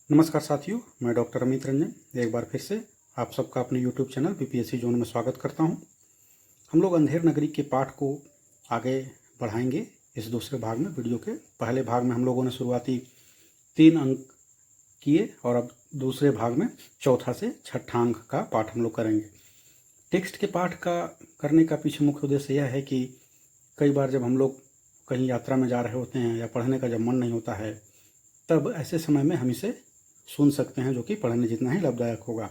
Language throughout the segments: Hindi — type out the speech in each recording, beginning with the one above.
नमस्कार साथियों, मैं डॉक्टर अमित रंजन एक बार फिर से आप सबका अपने यूट्यूब चैनल पीपीएससी जोन में स्वागत करता हूं। हम लोग अंधेर नगरी के पाठ को आगे बढ़ाएंगे। इस दूसरे भाग में, वीडियो के पहले भाग में हम लोगों ने शुरुआती 3 अंक किए और अब दूसरे भाग में चौथा से छठा अंक का पाठ हम लोग करेंगे। टेक्स्ट के पाठ का करने का पीछे मुख्य उद्देश्य यह है कि कई बार जब हम लोग कहीं यात्रा में जा रहे होते हैं या पढ़ने का जब मन नहीं होता है, तब ऐसे समय में हम इसे सुन सकते हैं, जो कि पढ़ने जितना ही लाभदायक होगा।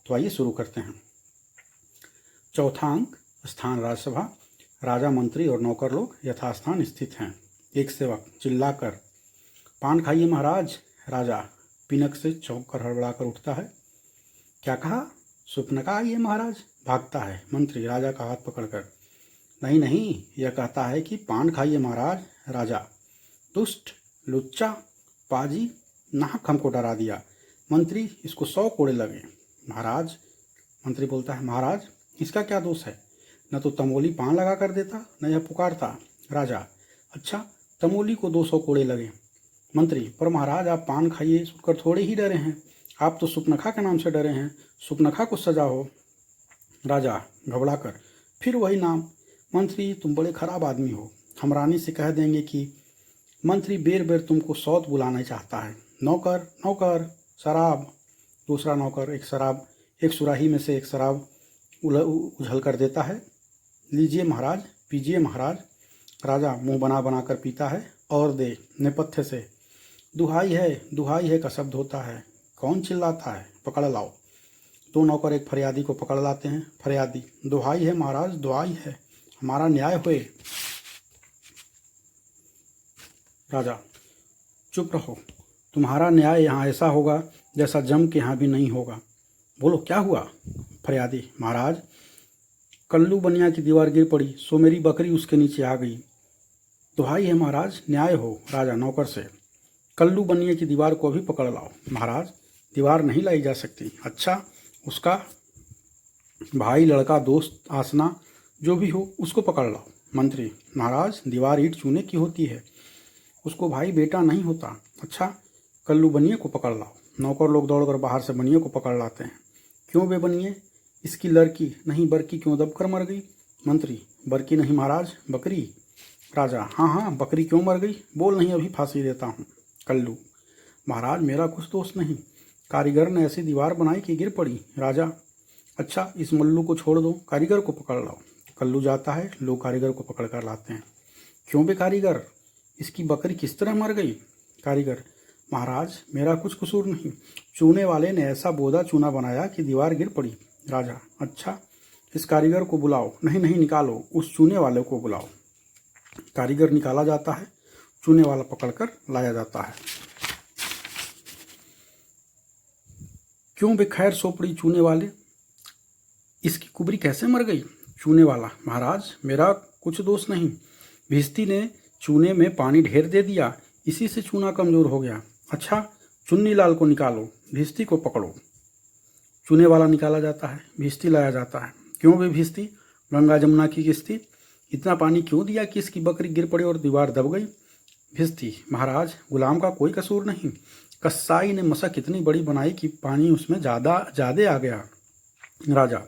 तो आइए शुरू करते हैं। चौथा अंक, स्थान राज्यसभा। राजा, मंत्री और नौकर लोग यथास्थान स्थित हैं। एक सेवक चिल्लाकर, पान खाइए महाराज। राजा पिनक से चौंक कर हड़बड़ाकर उठता है। क्या कहा? सुपनका आइए महाराज। भागता है मंत्री राजा का हाथ पकड़कर। नहीं नहीं, यह कहता है कि पान खाइए महाराज। राजा, दुष्ट, लुच्चा, पाजी, नाहक हमको डरा दिया। मंत्री, इसको 100 कोड़े लगे। महाराज, मंत्री बोलता है, महाराज इसका क्या दोष है? न तो तमोली पान लगा कर देता, न यह पुकारता। राजा, अच्छा तमोली को 200 कोड़े लगे। मंत्री, पर महाराज आप पान खाइए सुनकर थोड़े ही डरे हैं, आप तो सुपनखा के नाम से डरे हैं, सुपनखा को सजा हो। राजा घबरा कर, फिर वही नाम। मंत्री, तुम बड़े खराब आदमी हो, हम रानी से कह देंगे कि मंत्री बेर बेर तुमको सौत बुलाना चाहता है। नौकर, नौकर, शराब। दूसरा नौकर एक सुराही में से एक शराब उझल कर देता है। लीजिए महाराज, पीजिए महाराज। राजा मुंह बना बना कर पीता है और दे नेपथ्य से, दुहाई है का शब्द होता है। कौन चिल्लाता है? पकड़ लाओ। 2 नौकर एक फरियादी को पकड़ लाते हैं। फरियादी, दुहाई है महाराज, दुहाई है, हमारा न्याय होए। राजा, चुप रहो, तुम्हारा न्याय यहाँ ऐसा होगा जैसा जम के यहाँ भी नहीं होगा। बोलो क्या हुआ? फरियादी, महाराज कल्लू बनिया की दीवार गिर पड़ी, सो मेरी बकरी उसके नीचे आ गई। दुहाई है महाराज, न्याय हो। राजा नौकर से, कल्लू बनिया की दीवार को अभी पकड़ लाओ। महाराज, दीवार नहीं लाई जा सकती। अच्छा, उसका भाई, लड़का, दोस्त, आसना जो भी हो उसको पकड़ लाओ। मंत्री, महाराज दीवार ईंट चूने की होती है, उसको भाई बेटा नहीं होता। अच्छा, कल्लू बनिए को पकड़ लाओ। नौकर लोग दौड़कर बाहर से बनिए को पकड़ लाते हैं। क्यों बे बनिए? इसकी लड़की नहीं बरकी क्यों दबकर मर गई? मंत्री, बरकी नहीं महाराज, बकरी। राजा, हाँ बकरी क्यों मर गई? बोल नहीं, अभी फांसी देता हूँ। कल्लू, महाराज मेरा कुछ दोष नहीं, कारीगर ने ऐसी दीवार बनाई कि गिर पड़ी। राजा, अच्छा इस मल्लू को छोड़ दो, कारीगर को पकड़ लाओ। कल्लू जाता है, लोग कारीगर को पकड़ कर लाते हैं। क्यों बे कारीगर, इसकी बकरी किस तरह मर गई? कारीगर, महाराज मेरा कुछ कसूर नहीं, चूने वाले ने ऐसा बोदा चूना बनाया कि दीवार गिर पड़ी। राजा, अच्छा इस कारीगर को बुलाओ। नहीं नहीं, निकालो, उस चूने वाले को बुलाओ। कारीगर निकाला जाता है, चूने वाला पकड़कर लाया जाता है। क्यों बे खैर सोपड़ी चूने वाले, इसकी कुबरी कैसे मर गई? चूने वाला, महाराज मेरा कुछ दोष नहीं, भिस्ती ने चूने में पानी ढेर दे दिया, इसी से चूना कमजोर हो गया। अच्छा, चुन्नी लाल को निकालो, भिस्ती को पकड़ो। चूने वाला निकाला जाता है, भिस्ती लाया जाता है। क्यों भी भिस्ती, गंगा जमुना की किस्ती, इतना पानी क्यों दिया कि इसकी बकरी गिर पड़ी और दीवार दब गई? भिस्ती, महाराज गुलाम का कोई कसूर नहीं, कसाई ने मशक इतनी बड़ी बनाई कि पानी उसमें ज़्यादा आ गया। राजा,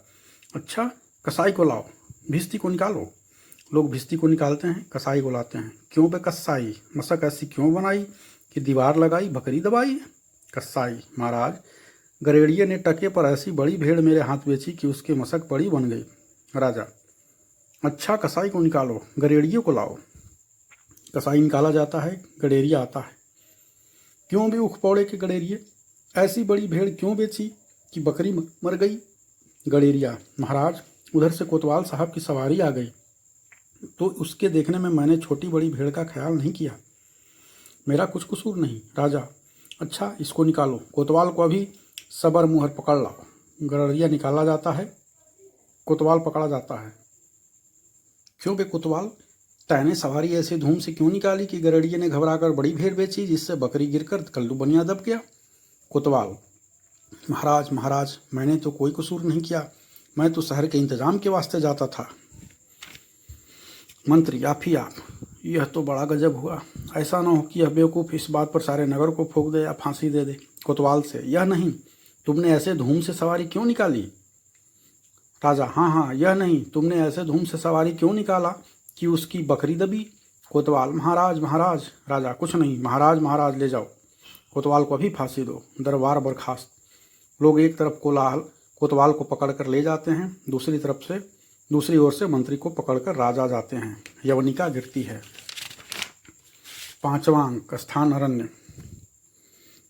अच्छा कसाई को लाओ, भिस्ती को निकालो। लोग भिस्ती को निकालते हैं, कसाई को लाते हैं। क्यों बे कसाई, मशक ऐसी क्यों बनाई कि दीवार लगाई, बकरी दबाई? कसाई, महाराज गरेड़िए ने टके पर ऐसी बड़ी भेड़ मेरे हाथ बेची कि उसके मशक बड़ी बन गई। राजा, अच्छा कसाई को निकालो, गरेड़िए को लाओ। कसाई निकाला जाता है, गडेरिया आता है। क्यों भी उख पौड़े के गडेरिए, ऐसी बड़ी भेड़ क्यों बेची कि बकरी मर गई? गडेरिया, महाराज उधर से कोतवाल साहब की सवारी आ गई, तो उसके देखने में मैंने छोटी बड़ी भेड़ का ख्याल नहीं किया, मेरा कुछ कसूर नहीं। राजा, अच्छा इसको निकालो, कोतवाल को अभी सबर मुहर पकड़ लाओ। गडरिया निकाला जाता है, कोतवाल पकड़ा जाता है। क्यों बे कोतवाल, तैने सवारी ऐसी धूम से क्यों निकाली कि गडरिया ने घबराकर बड़ी भेड़ बेची, जिससे बकरी गिरकर कल्लू बनिया दब गया? कोतवाल, महाराज मैंने तो कोई कसूर नहीं किया, मैं तो शहर के इंतजाम के वास्ते जाता था। मंत्री, आप ही आप, यह तो बड़ा गजब हुआ, ऐसा ना हो कि यह बेवकूफ़ इस बात पर सारे नगर को फूंक दे या फांसी दे दे। कोतवाल से, यह नहीं, तुमने ऐसे धूम से सवारी क्यों निकाली? राजा, हाँ हाँ, यह नहीं, तुमने ऐसे धूम से सवारी क्यों निकाला कि उसकी बकरी दबी? कोतवाल, महाराज महाराज। राजा, कुछ नहीं, महाराज महाराज, ले जाओ, कोतवाल को अभी फांसी दो। दरबार बर्खास्त। लोग एक तरफ कोतवाल को पकड़कर ले जाते हैं, दूसरी ओर से मंत्री को पकड़कर राजा जाते हैं। यवनिका गिरती है। 5वां अंक, स्थान अरण्य।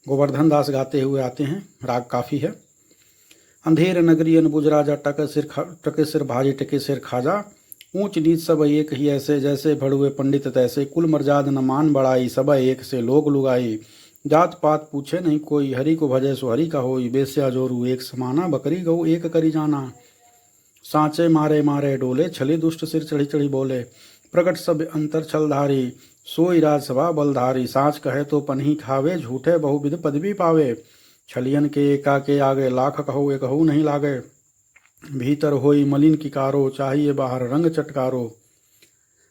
गोवर्धन दास गाते हुए आते हैं, राग काफी है। अंधेर नगरी अनबुझ राजा, टके सिर भाजी टके सिर खाजा। ऊंच नीच सब एक ही ऐसे, जैसे भड़ुए पंडित तैसे। कुल मर्जाद न मान बढ़ाई, सब एक से लोग लुगाई। जात पात पूछे नहीं कोई, हरि को भजे सो हरि का होई। बेस्या जोरू एक समाना, बकरी गऊ एक करी जाना। सांचे मारे मारे डोले, छली दुष्ट सिर चढ़ी चढ़ी बोले। प्रकट सब अंतर छलधारी, सोई राजसभा बलधारी। साँच कहे तो पन्ही खावे, झूठे बहुविध पदवी पावे। छलियन के एका के आगे, लाख कहो एकहु नहीं लागे। भीतर होई मलिन की कारो, चाहिए बाहर रंग चटकारो।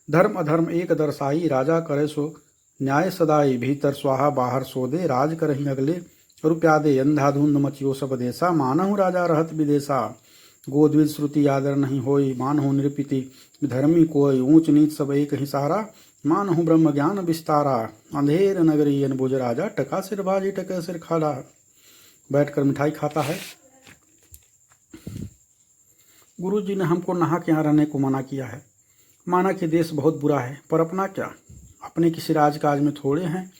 धर्म अधर्म एक दर्शाई, राजा करे सो न्याय सदाई। भीतर स्वाहा बाहर सोदे, राज करही अगले रुप्यादे। अंधाधुंध मचियो सब देसा, मानहु राजा रहत विदेशा। गोद्विज श्रुति आदर नहीं होई, मानहु नृपति धर्मी कोई। ऊंच नीच सब एक ही सारा, मानहु ब्रह्म ज्ञान विस्तारा। अंधेर नगरी अनबुझ राजा, टका सिर भाजी टके सिर खाला। बैठकर मिठाई खाता है। गुरु जी ने हमको नहा के यहाँ रहने को मना किया है। माना कि देश बहुत बुरा है, पर अपना क्या, अपने किसी राजकाज में थोड़े हैं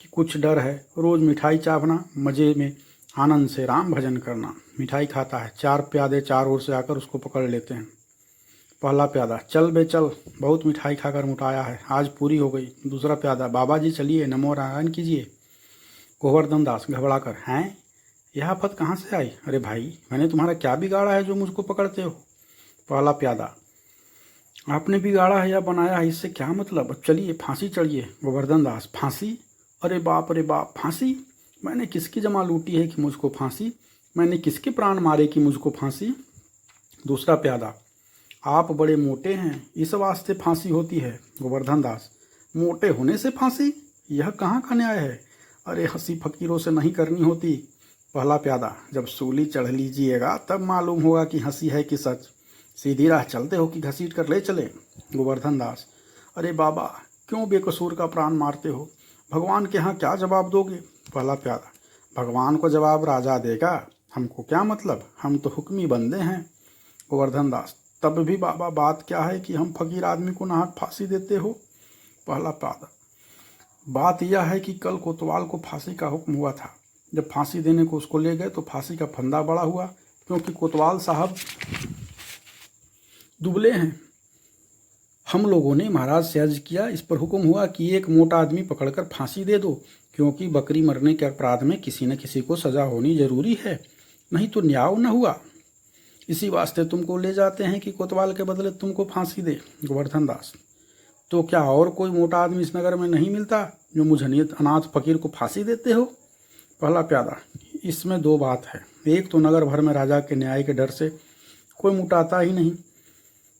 कि कुछ डर है। रोज मिठाई चावना, मजे में आनंद से राम भजन करना। मिठाई खाता है। 4 प्यादे 4 ओर से आकर उसको पकड़ लेते हैं। पहला प्यादा, चल बे चल, बहुत मिठाई खाकर मुटाया है, आज पूरी हो गई। दूसरा प्यादा, बाबा जी चलिए, नमो नारायण कीजिए। गोवर्धन दास घबरा कर, हैं, यह आफत कहाँ से आई? अरे भाई, मैंने तुम्हारा क्या बिगाड़ा है जो मुझको पकड़ते हो? पहला प्यादा, आपने बिगाड़ा है या बनाया है, इससे क्या मतलब? चलिए फांसी चढ़िए। गोवर्धन दास, फांसी? अरे बाप फांसी? मैंने किसकी जमा लूटी है कि मुझको फांसी? मैंने किसके प्राण मारे कि मुझको फांसी? दूसरा प्यादा, आप बड़े मोटे हैं, इस वास्ते फांसी होती है। गोवर्धन दास, मोटे होने से फांसी? यह कहाँ का न्याय है? अरे हंसी फकीरों से नहीं करनी होती। पहला प्यादा, जब सूली चढ़ लीजिएगा तब मालूम होगा कि हंसी है कि सच। सीधी राह चलते हो कि घसीट कर ले चले? गोवर्धन दास, अरे बाबा, क्यों बेकसूर का प्राण मारते हो? भगवान के यहाँ क्या जवाब दोगे? पहला प्यादा, भगवान को जवाब राजा देगा, हमको क्या मतलब, हम तो हुक्मी बंदे हैं। गोवर्धन दास, तब भी बाबा बात क्या है कि हम फकीर आदमी को नाहक फांसी देते हो? पहला प्यादा, बात यह है कि कल कोतवाल को फांसी का हुक्म हुआ था। जब फांसी देने को उसको ले गए तो फांसी का फंदा बड़ा हुआ, क्योंकि कोतवाल साहब दुबले हैं। हम लोगों ने महाराज से अर्ज किया, इस पर हुक्म हुआ कि एक मोटा आदमी पकड़कर फांसी दे दो, क्योंकि बकरी मरने के अपराध में किसी न किसी को सजा होनी जरूरी है, नहीं तो न्याय न हुआ। इसी वास्ते तुमको ले जाते हैं कि कोतवाल के बदले तुमको फांसी दे। गोवर्धन दास, तो क्या और कोई मोटा आदमी इस नगर में नहीं मिलता जो मुझे अनाथ फकीर को फांसी देते हो? पहला प्यादा, इसमें 2 बात है। एक तो नगर भर में राजा के न्याय के डर से कोई मुटाता ही नहीं।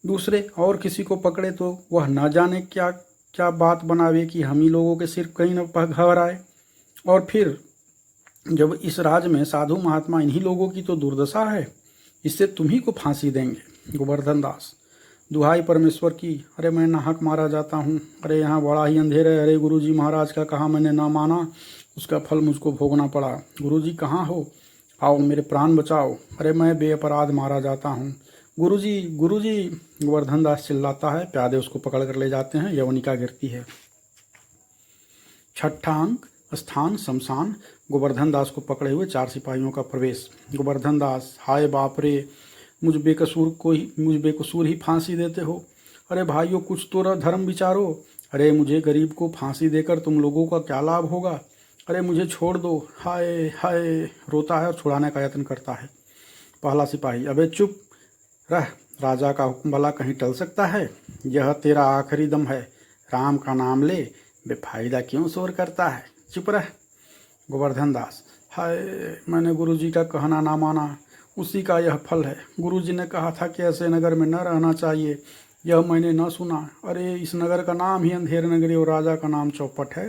दूसरे, और किसी को पकड़े तो वह न जाने क्या क्या बात बनावे कि हम ही लोगों के सिर कहीं न घबराए। और फिर जब इस राज में साधु महात्मा इन्हीं लोगों की तो दुर्दशा है, इससे तुम्ही को फांसी देंगे। गोवर्धन दास, दुहाई परमेश्वर की, अरे मैं नाहक मारा जाता हूँ, अरे यहाँ बड़ा ही अंधेर है, अरे गुरुजी महाराज का कहा मैंने ना माना, उसका फल मुझको भोगना पड़ा। गुरुजी कहाँ हो, आओ मेरे प्राण बचाओ, अरे मैं बेअपराध मारा जाता हूँ, गुरुजी गुरुजी। गोवर्धन दास चिल्लाता है। प्यादे उसको पकड़ कर ले जाते हैं। यवनिका गिरती है। 6ठा अंक, स्थान शमशान। गोवर्धन दास को पकड़े हुए 4 सिपाहियों का प्रवेश। गोवर्धन दास, हाय बाप रे, मुझ बेकसूर ही फांसी देते हो। अरे भाइयों, कुछ तो धर्म विचारो। अरे मुझे गरीब को फांसी देकर तुम लोगों का क्या लाभ होगा? अरे मुझे छोड़ दो, हाय हाय। रोता है और छुड़ाने का यत्न करता है। पहला सिपाही, अबे चुप रह, राजा का हुक्म भला कहीं टल सकता है? यह तेरा आखिरी दम है, राम का नाम ले, बेफायदा क्यों शोर करता है, चुप रह। गोवर्धन दास, हाय, मैंने गुरुजी का कहना ना माना, उसी का यह फल है। गुरुजी ने कहा था कि ऐसे नगर में न रहना चाहिए, यह मैंने न सुना। अरे इस नगर का नाम ही अंधेर नगरी और राजा का नाम चौपट है,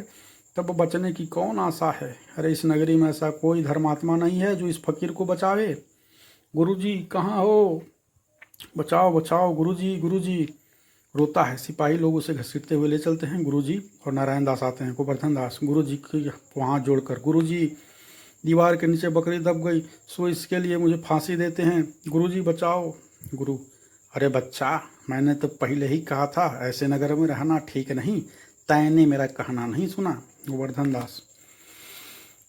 तब बचने की कौन आशा है। अरे इस नगरी में ऐसा कोई धर्मात्मा नहीं है जो इस फकीर को बचावे। गुरुजी कहाँ हो, बचाओ बचाओ गुरुजी गुरुजी। रोता है। सिपाही लोग उसे घसीटते हुए ले चलते हैं। गुरुजी और नारायण दास आते हैं। गोवर्धन दास गुरुजी की वहाँ जोड़कर, गुरुजी दीवार के नीचे बकरी दब गई, सो इसके लिए मुझे फांसी देते हैं, गुरुजी बचाओ। गुरु, अरे बच्चा, मैंने तो पहले ही कहा था ऐसे नगर में रहना ठीक नहीं, तैने मेरा कहना नहीं सुना। गोवर्धन दास,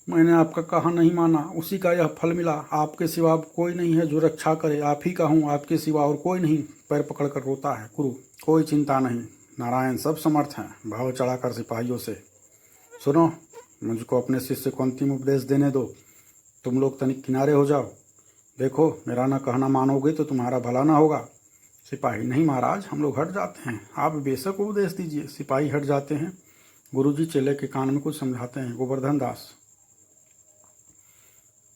मैंने आपका कहा नहीं माना, उसी का यह फल मिला। आपके सिवा अब कोई नहीं है जो रक्षा करे, आप ही का हूँ, आपके सिवा और कोई नहीं। पैर पकड़कर रोता है। गुरु, कोई चिंता नहीं, नारायण सब समर्थ हैं। भाव चढ़ाकर सिपाहियों से, सुनो, मुझको अपने शिष्य को अंतिम उपदेश देने दो। तुम लोग तनिक किनारे हो जाओ। देखो, मेरा न कहना मानोगे तो तुम्हारा भला ना होगा। सिपाही, नहीं महाराज, हम लोग हट जाते हैं, आप बेशक उपदेश दीजिए। सिपाही हट जाते हैं। गुरुजी चेले के कान में कुछ समझाते हैं। गोवर्धन दास,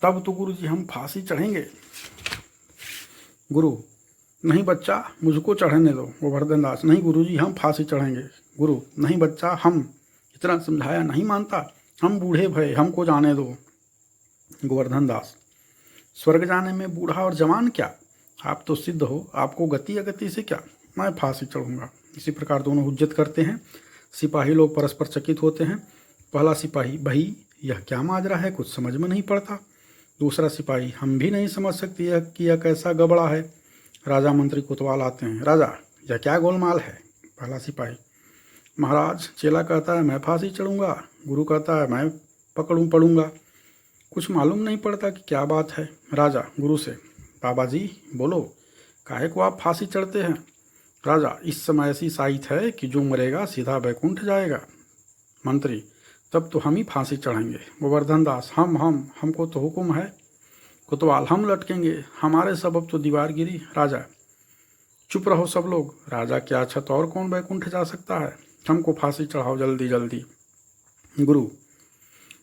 तब तो गुरुजी हम फांसी चढ़ेंगे। गुरु, नहीं बच्चा, मुझको चढ़ने दो। गोवर्धन दास, नहीं गुरुजी, हम फांसी चढ़ेंगे। गुरु, नहीं बच्चा, हम इतना समझाया नहीं मानता, हम बूढ़े भय, हमको जाने दो। गोवर्धन दास, स्वर्ग जाने में बूढ़ा और जवान क्या, आप तो सिद्ध हो, आपको गति अगति से क्या, मैं फांसी चढ़ूंगा। इसी प्रकार दोनों हुज्जत करते हैं। सिपाही लोग परस्पर चकित होते हैं। पहला सिपाही, भाई यह क्या माजरा है, कुछ समझ में नहीं पड़ता। दूसरा सिपाही, हम भी नहीं समझ सकते यह कि यह कैसा गबड़ा है। राजा मंत्री कोतवाल आते हैं। राजा, यह क्या गोलमाल है। पहला सिपाही, महाराज, चेला कहता है मैं फांसी चढ़ूंगा, गुरु कहता है मैं पड़ूंगा, कुछ मालूम नहीं पड़ता कि क्या बात है। राजा गुरु से, बाबा जी बोलो, काहे को आप फांसी चढ़ते हैं। राजा, इस समय ऐसी साइत है कि जो मरेगा सीधा बैकुंठ जाएगा। मंत्री, तब तो हम ही फांसी चढ़ेंगे। गोवर्धन दास, हमको तो हुक्म है। कोतवाल, हम लटकेंगे, हमारे सबब तो दीवार गिरी। राजा, चुप रहो सब लोग। राजा, क्या छत और कौन बैकुंठ जा सकता है, हमको फांसी चढ़ाओ जल्दी जल्दी। गुरु,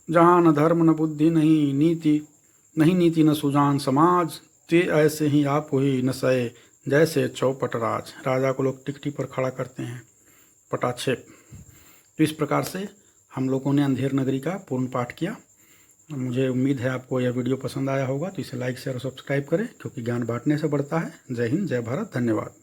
जहाँ न धर्म न बुद्धि नहीं नीति न सुजान समाज, ते ऐसे ही आप हुई न सहे जैसे चौपट राज। राजा को लोग टिकटी पर खड़ा करते हैं। पटाक्षेप। तो इस प्रकार से हम लोगों ने अंधेर नगरी का पूर्ण पाठ किया। मुझे उम्मीद है आपको यह वीडियो पसंद आया होगा, तो इसे लाइक शेयर और सब्सक्राइब करें, क्योंकि ज्ञान बांटने से बढ़ता है। जय हिंद, जय भारत, धन्यवाद।